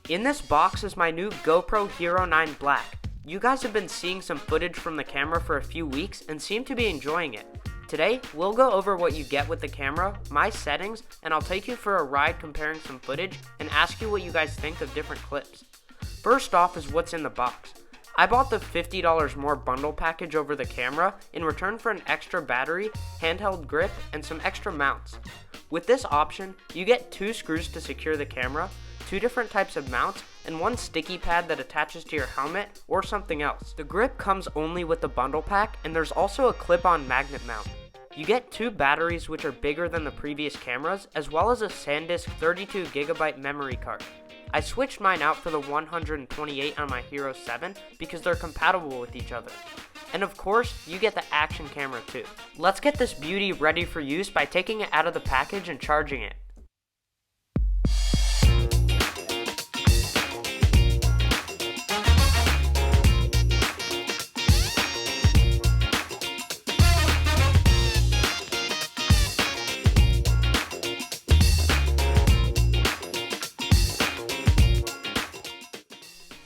In this box is my new GoPro Hero 9 Black. You guys have been seeing some footage from the camera for a few weeks and seem to be enjoying it. Today, we'll go over what you get with the camera, my settings, and I'll take you for a ride comparing some footage and ask you what you guys think of different clips. First off is what's in the box. I bought the $50 more bundle package over the camera in return for an extra battery, handheld grip, and some extra mounts. With this option, you get 2 screws to secure the camera, 2 different types of mounts, and 1 sticky pad that attaches to your helmet or something else. The grip comes only with the bundle pack, and there's also a clip-on magnet mount. You get 2 batteries which are bigger than the previous cameras, as well as a SanDisk 32GB memory card. I switched mine out for the 128 on my Hero 7 because they're compatible with each other. And of course, you get the action camera too. Let's get this beauty ready for use by taking it out of the package and charging it.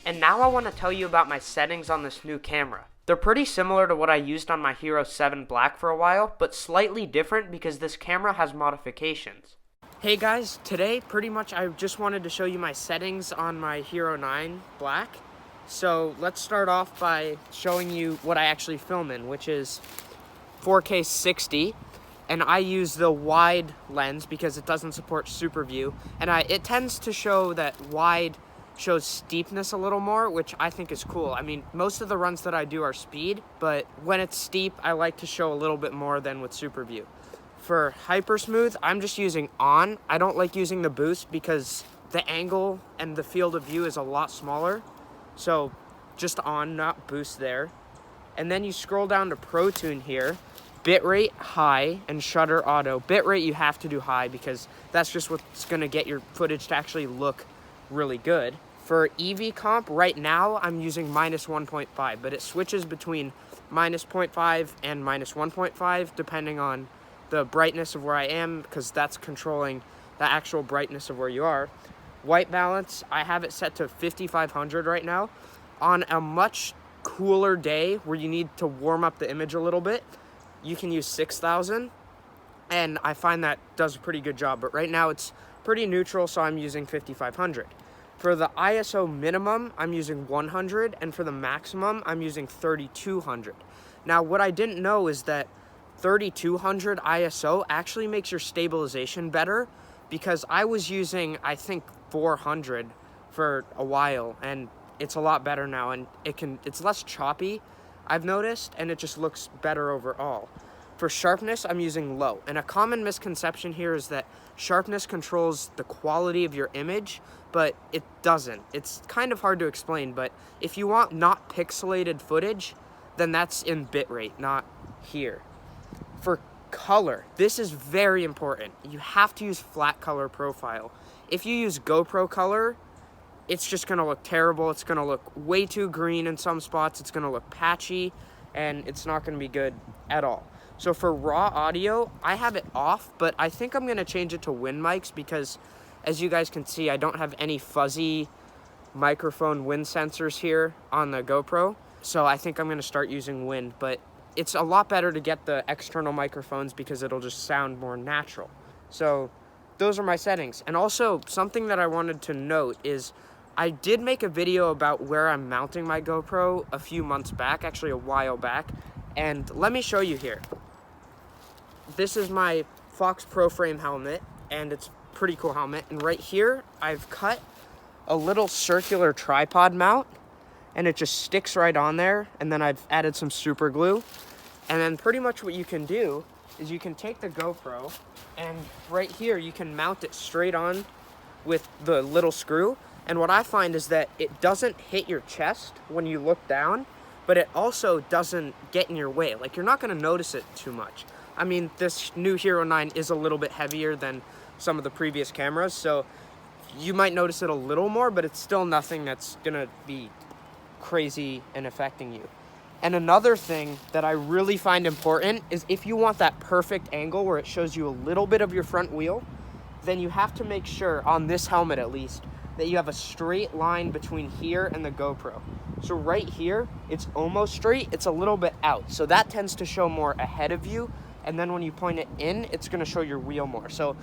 And now I want to tell you about my settings on this new camera. They're pretty similar to what I used on my Hero 7 Black for a while, but slightly different because this camera has modifications. Hey guys, today pretty much I just wanted to show you my settings on my Hero 9 Black. So let's start off by showing you what I actually film in, which is 4K 60. And I use the wide lens because it doesn't support super view. And it tends to show that wide shows steepness a little more, which I think is cool. I mean, most of the runs that I do are speed, but when it's steep, I like to show a little bit more than with super view. For hyper smooth, I'm just using on. I don't like using the boost because the angle and the field of view is a lot smaller. So just on, not boost there. And then you scroll down to Pro Tune here. Bitrate high and shutter auto. Bitrate you have to do high because that's just what's gonna get your footage to actually look really good. For EV comp, right now I'm using -1.5, but it switches between -0.5 and -1.5 depending on the brightness of where I am, because that's controlling the actual brightness of where you are. White balance, I have it set to 5500 right now. On a much cooler day where you need to warm up the image a little bit, you can use 6000, and I find that does a pretty good job, but right now it's pretty neutral, so I'm using 5500. For the ISO minimum, I'm using 100, and for the maximum, I'm using 3200. Now, what I didn't know is that 3200 ISO actually makes your stabilization better, because I was using, I think, 400 for a while, and it's a lot better now, and it's less choppy, I've noticed, and it just looks better overall. For sharpness, I'm using low, and a common misconception here is that sharpness controls the quality of your image, but it doesn't. It's kind of hard to explain, but if you want not pixelated footage, then that's in bitrate, not here. For color, this is very important. You have to use flat color profile. If you use GoPro color, it's just gonna look terrible. It's gonna look way too green in some spots. It's gonna look patchy, and it's not gonna be good at all. So for raw audio, I have it off, but I think I'm gonna change it to wind mics because, as you guys can see, I don't have any fuzzy microphone wind sensors here on the GoPro. So I think I'm gonna start using wind, but it's a lot better to get the external microphones because it'll just sound more natural. So those are my settings. And also, something that I wanted to note is I did make a video about where I'm mounting my GoPro a few months back, actually a while back, and let me show you here. This is my Fox Pro Frame helmet, and it's a pretty cool helmet. And right here, I've cut a little circular tripod mount, and it just sticks right on there. And then I've added some super glue. And then pretty much what you can do is you can take the GoPro, and right here, you can mount it straight on with the little screw. And what I find is that it doesn't hit your chest when you look down, but it also doesn't get in your way. Like, you're not gonna notice it too much. I mean, this new Hero 9 is a little bit heavier than some of the previous cameras, so you might notice it a little more, but it's still nothing that's gonna be crazy and affecting you. And another thing that I really find important is if you want that perfect angle where it shows you a little bit of your front wheel, then you have to make sure, on this helmet at least, that you have a straight line between here and the GoPro. So right here, it's almost straight, it's a little bit out. So that tends to show more ahead of you, and then when you point it in, it's gonna show your wheel more. So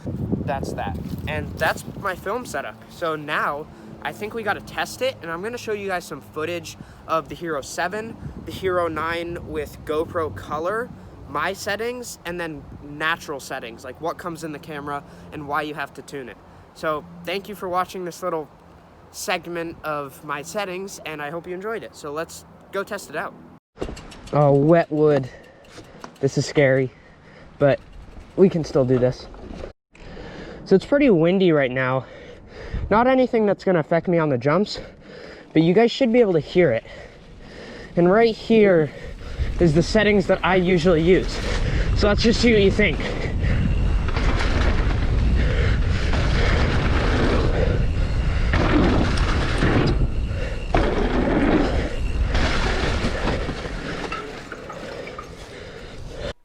that's that. And that's my film setup. So now, I think we gotta test it, and I'm gonna show you guys some footage of the Hero 7, the Hero 9 with GoPro color, my settings, and then natural settings, like what comes in the camera and why you have to tune it. So thank you for watching this little segment of my settings, and I hope you enjoyed it. So let's go test it out. Oh, wet wood. This is scary, but we can still do this. So it's pretty windy right now. Not anything that's gonna affect me on the jumps, but you guys should be able to hear it. And right here is the settings that I usually use. So let's just see what you think.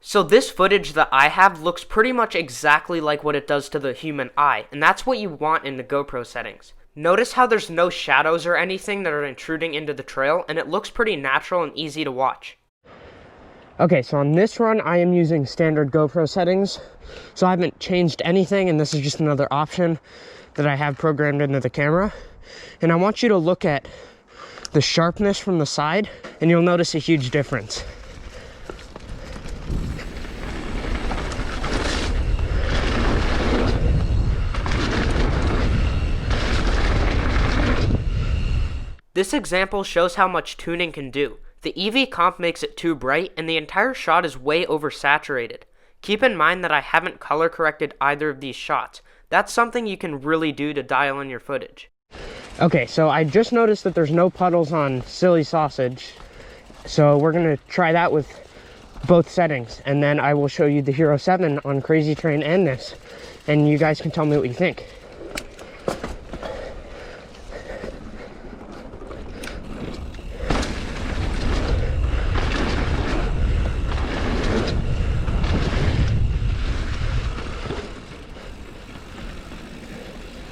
So this footage that I have looks pretty much exactly like what it does to the human eye, and that's what you want in the GoPro settings. Notice how there's no shadows or anything that are intruding into the trail, and it looks pretty natural and easy to watch. Okay, so on this run, I am using standard GoPro settings, so I haven't changed anything, and this is just another option that I have programmed into the camera. And I want you to look at the sharpness from the side, and you'll notice a huge difference. This example shows how much tuning can do. The EV comp makes it too bright, and the entire shot is way oversaturated. Keep in mind that I haven't color corrected either of these shots. That's something you can really do to dial in your footage. Okay, so I just noticed that there's no puddles on Silly Sausage, so we're gonna try that with both settings, and then I will show you the Hero 7 on Crazy Train and this, and you guys can tell me what you think.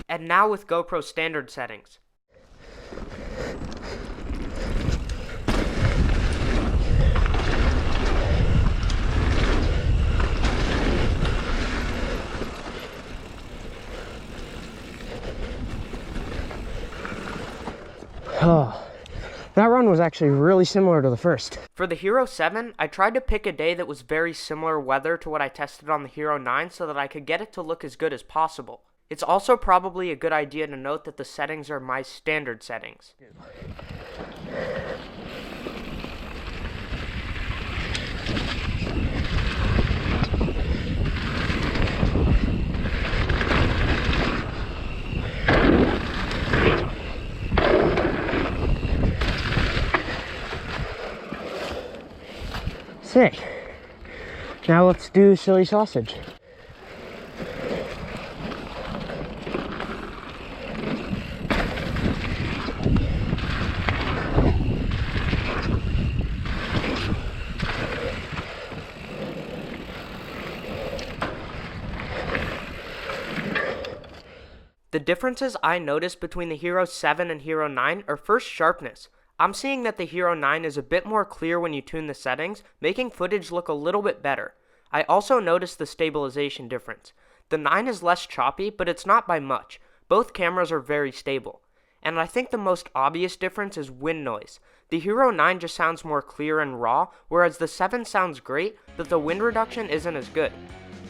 And now with GoPro standard settings. Oh, that run was actually really similar to the first. For the Hero 7, I tried to pick a day that was very similar weather to what I tested on the Hero 9 so that I could get it to look as good as possible. It's also probably a good idea to note that the settings are my standard settings. Sick. Now let's do Silly Sausage. The differences I noticed between the Hero 7 and Hero 9 are first sharpness. I'm seeing that the Hero 9 is a bit more clear when you tune the settings, making footage look a little bit better. I also noticed the stabilization difference. The 9 is less choppy, but it's not by much. Both cameras are very stable. And I think the most obvious difference is wind noise. The Hero 9 just sounds more clear and raw, whereas the 7 sounds great, but the wind reduction isn't as good.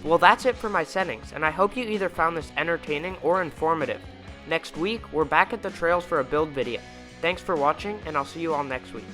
Well, that's it for my settings, and I hope you either found this entertaining or informative. Next week, we're back at the trails for a build video. Thanks for watching, and I'll see you all next week.